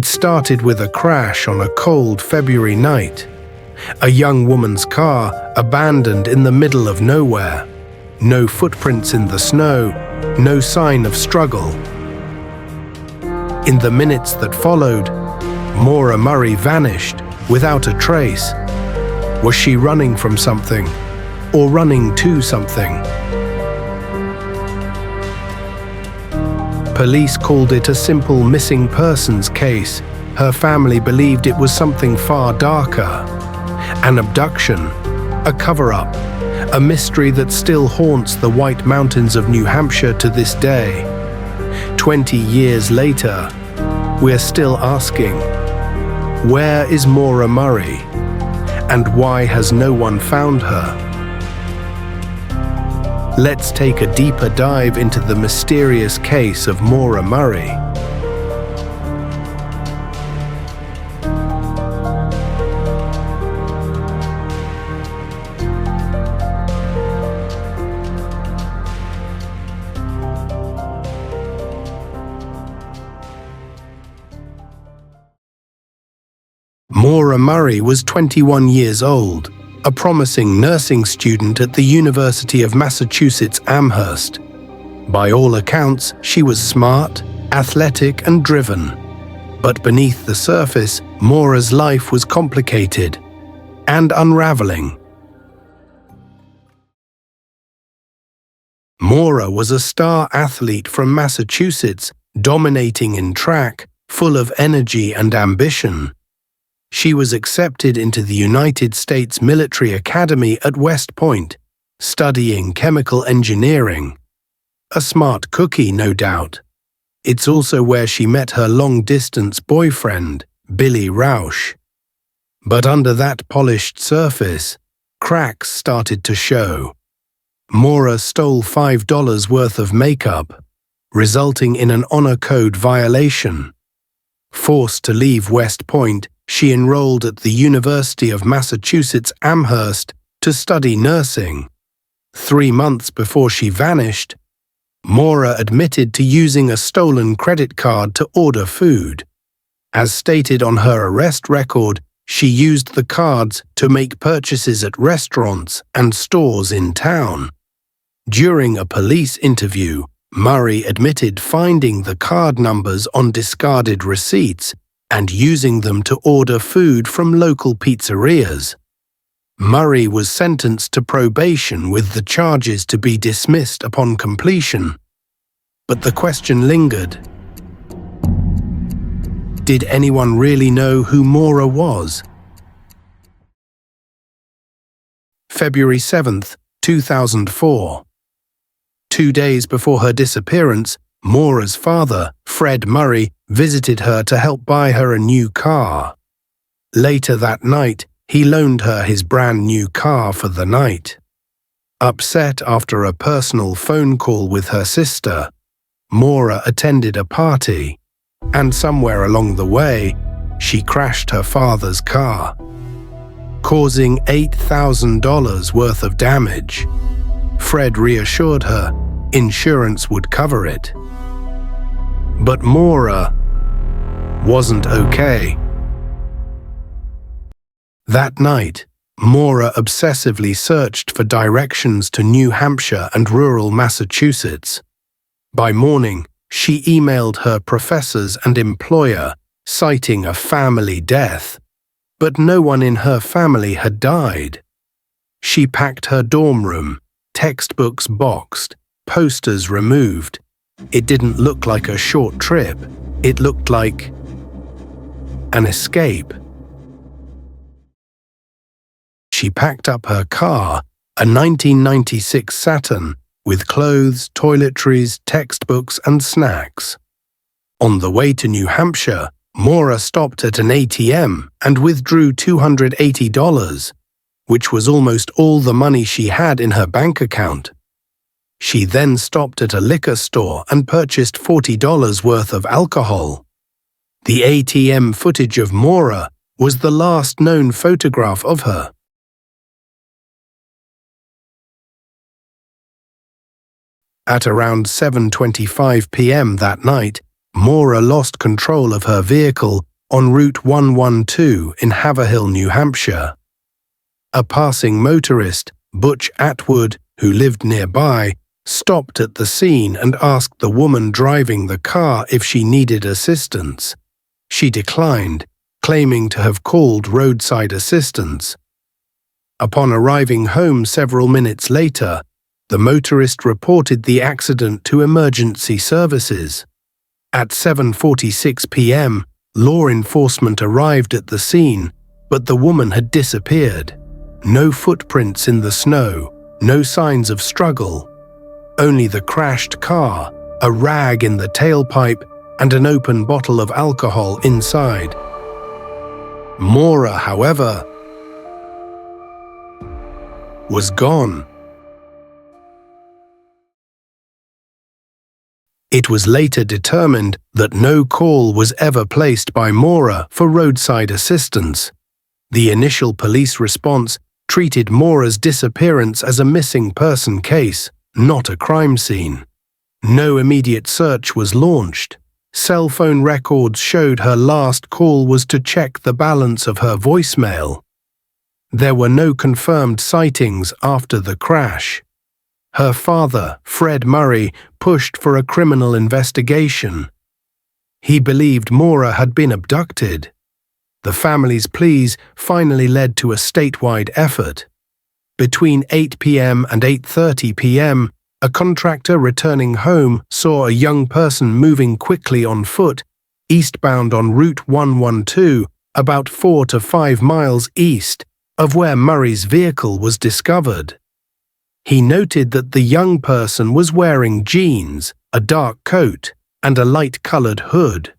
It started with a crash on a cold February night. A young woman's car abandoned in the middle of nowhere. No footprints in the snow, no sign of struggle. In the minutes that followed, Maura Murray vanished without a trace. Was she running from something, or running to something? Police called it a simple missing persons case. Her family believed it was something far darker. An abduction, a cover-up, a mystery that still haunts the White Mountains of New Hampshire to this day. 20 years later, we're still asking, where is Maura Murray? And why has no one found her? Let's take a deeper dive into the mysterious case of Maura Murray. Maura Murray was 21 years old, a promising nursing student at the University of Massachusetts Amherst. By all accounts, she was smart, athletic, and driven. But beneath the surface, Maura's life was complicated and unraveling. Maura was a star athlete from Massachusetts, dominating in track, full of energy and ambition. She was accepted into the United States Military Academy at West Point, studying chemical engineering. A smart cookie, no doubt. It's also where she met her long-distance boyfriend, Billy Rausch. But under that polished surface, cracks started to show. Maura stole $5 worth of makeup, resulting in an honor code violation. Forced to leave West Point, she enrolled at the University of Massachusetts Amherst to study nursing. 3 months before she vanished, Maura admitted to using a stolen credit card to order food. As stated on her arrest record, she used the cards to make purchases at restaurants and stores in town. During a police interview, Murray admitted finding the card numbers on discarded receipts and using them to order food from local pizzerias. Murray was sentenced to probation with the charges to be dismissed upon completion. But the question lingered. Did anyone really know who Maura was? February 7th, 2004. 2 days before her disappearance, Maura's father, Fred Murray, visited her to help buy her a new car. Later that night, he loaned her his brand new car for the night. Upset after a personal phone call with her sister, Maura attended a party, and somewhere along the way, she crashed her father's car, causing $8,000 worth of damage. Fred reassured her insurance would cover it. But Maura wasn't okay. That night, Maura obsessively searched for directions to New Hampshire and rural Massachusetts. By morning, she emailed her professors and employer, citing a family death. But no one in her family had died. She packed her dorm room, textbooks boxed, posters removed. It didn't look like a short trip. It looked like an escape. She packed up her car, a 1996 Saturn, with clothes, toiletries, textbooks, and snacks. On the way to New Hampshire, Maura stopped at an ATM and withdrew $280, which was almost all the money she had in her bank account. She then stopped at a liquor store and purchased $40 worth of alcohol. The ATM footage of Maura was the last known photograph of her. At around 7:25 p.m. that night, Maura lost control of her vehicle on Route 112 in Haverhill, New Hampshire. A passing motorist, Butch Atwood, who lived nearby, stopped at the scene and asked the woman driving the car if she needed assistance. She declined, claiming to have called roadside assistance. Upon arriving home several minutes later, the motorist reported the accident to emergency services. At 7:46 p.m., law enforcement arrived at the scene, but the woman had disappeared. No footprints in the snow, no signs of struggle. Only the crashed car, a rag in the tailpipe, and an open bottle of alcohol inside. Maura, however, was gone. It was later determined that no call was ever placed by Maura for roadside assistance. The initial police response treated Maura's disappearance as a missing person case, not a crime scene. No immediate search was launched. Cell phone records showed her last call was to check the balance of her voicemail. There were no confirmed sightings after the crash. Her father, Fred Murray, pushed for a criminal investigation. He believed Maura had been abducted. The family's pleas finally led to a statewide effort. Between 8 p.m. and 8:30 p.m., a contractor returning home saw a young person moving quickly on foot, eastbound on Route 112, about 4 to 5 miles east of where Murray's vehicle was discovered. He noted that the young person was wearing jeans, a dark coat, and a light-colored hood.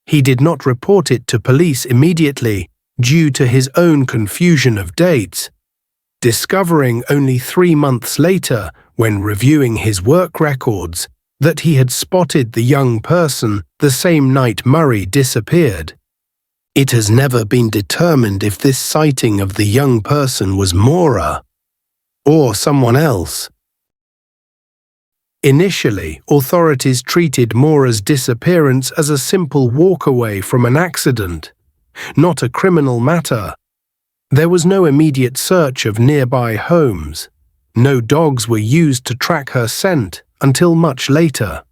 He did not report it to police immediately due to his own confusion of dates, discovering only 3 months later, when reviewing his work records, that he had spotted the young person the same night Murray disappeared. It has never been determined if this sighting of the young person was Maura or someone else. Initially, authorities treated Maura's disappearance as a simple walk-away from an accident, not a criminal matter. There was no immediate search of nearby homes. No dogs were used to track her scent until much later.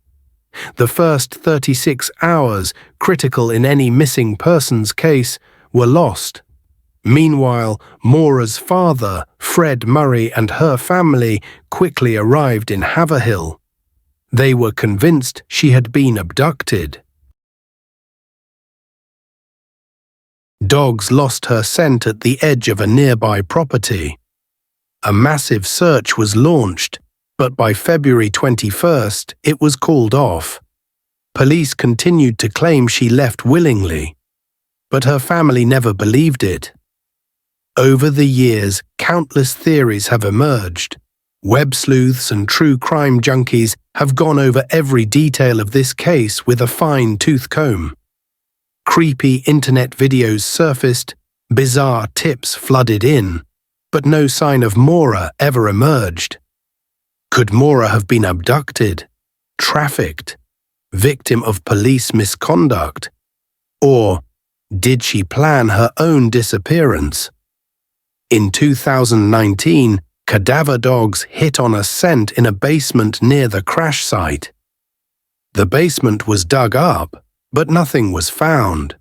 The first 36 hours, critical in any missing persons case, were lost. Meanwhile, Maura's father, Fred Murray, and her family quickly arrived in Haverhill. They were convinced she had been abducted. Dogs lost her scent at the edge of a nearby property. A massive search was launched, but by February 21st, it was called off. Police continued to claim she left willingly, but her family never believed it. Over the years, countless theories have emerged. Web sleuths and true crime junkies have gone over every detail of this case with a fine-tooth comb. Creepy internet videos surfaced, bizarre tips flooded in, but no sign of Maura ever emerged. Could Maura have been abducted, trafficked, victim of police misconduct? Or did she plan her own disappearance? In 2019, cadaver dogs hit on a scent in a basement near the crash site. The basement was dug up, but nothing was found.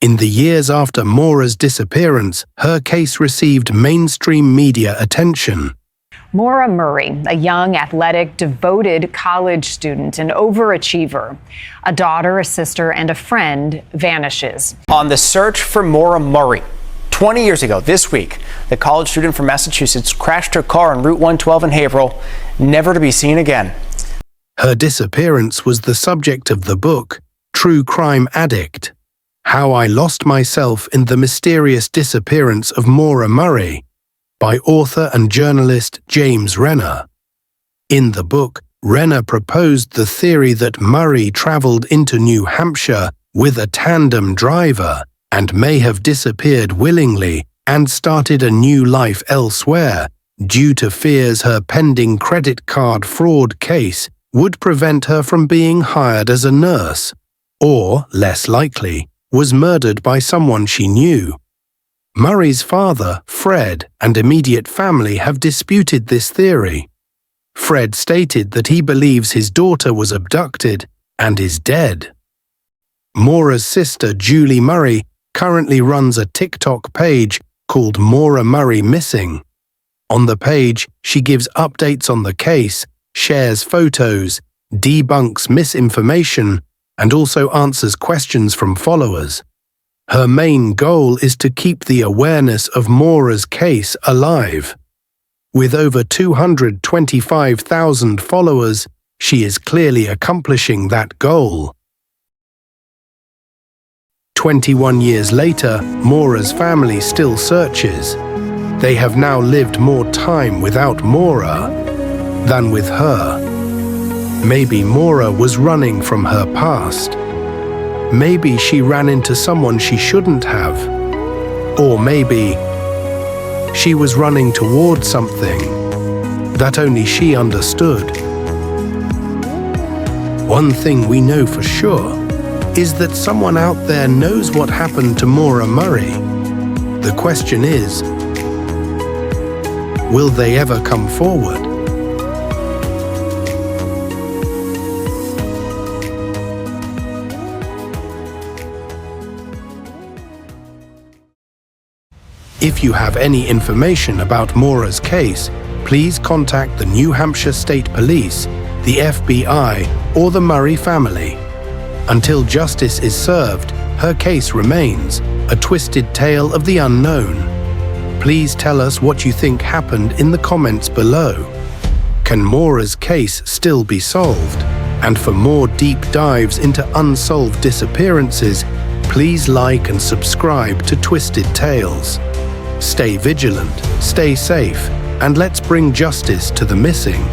In the years after Maura's disappearance, her case received mainstream media attention. Maura Murray, a young, athletic, devoted college student, an overachiever. A daughter, a sister, and a friend vanishes. On the search for Maura Murray. 20 years ago, this week, the college student from Massachusetts crashed her car on Route 112 in Haverhill, never to be seen again. Her disappearance was the subject of the book, True Crime Addict: How I Lost Myself in the Mysterious Disappearance of Maura Murray, by author and journalist James Renner. In the book, Renner proposed the theory that Murray traveled into New Hampshire with a tandem driver and may have disappeared willingly and started a new life elsewhere due to fears her pending credit card fraud case would prevent her from being hired as a nurse, or, less likely, was murdered by someone she knew. Murray's father, Fred, and immediate family have disputed this theory. Fred stated that he believes his daughter was abducted and is dead. Maura's sister, Julie Murray, currently runs a TikTok page called Maura Murray Missing. On the page, she gives updates on the case, shares photos, debunks misinformation, and also answers questions from followers. Her main goal is to keep the awareness of Maura's case alive. With over 225,000 followers, she is clearly accomplishing that goal. 21 years later, Maura's family still searches. They have now lived more time without Maura than with her. Maybe Maura was running from her past. Maybe she ran into someone she shouldn't have. Or maybe she was running toward something that only she understood. One thing we know for sure is that someone out there knows what happened to Maura Murray. The question is, will they ever come forward? If you have any information about Maura's case, please contact the New Hampshire State Police, the FBI, or the Murray family. Until justice is served, her case remains a twisted tale of the unknown. Please tell us what you think happened in the comments below. Can Maura's case still be solved? And for more deep dives into unsolved disappearances, please like and subscribe to Twisted Tales. Stay vigilant, stay safe, and let's bring justice to the missing.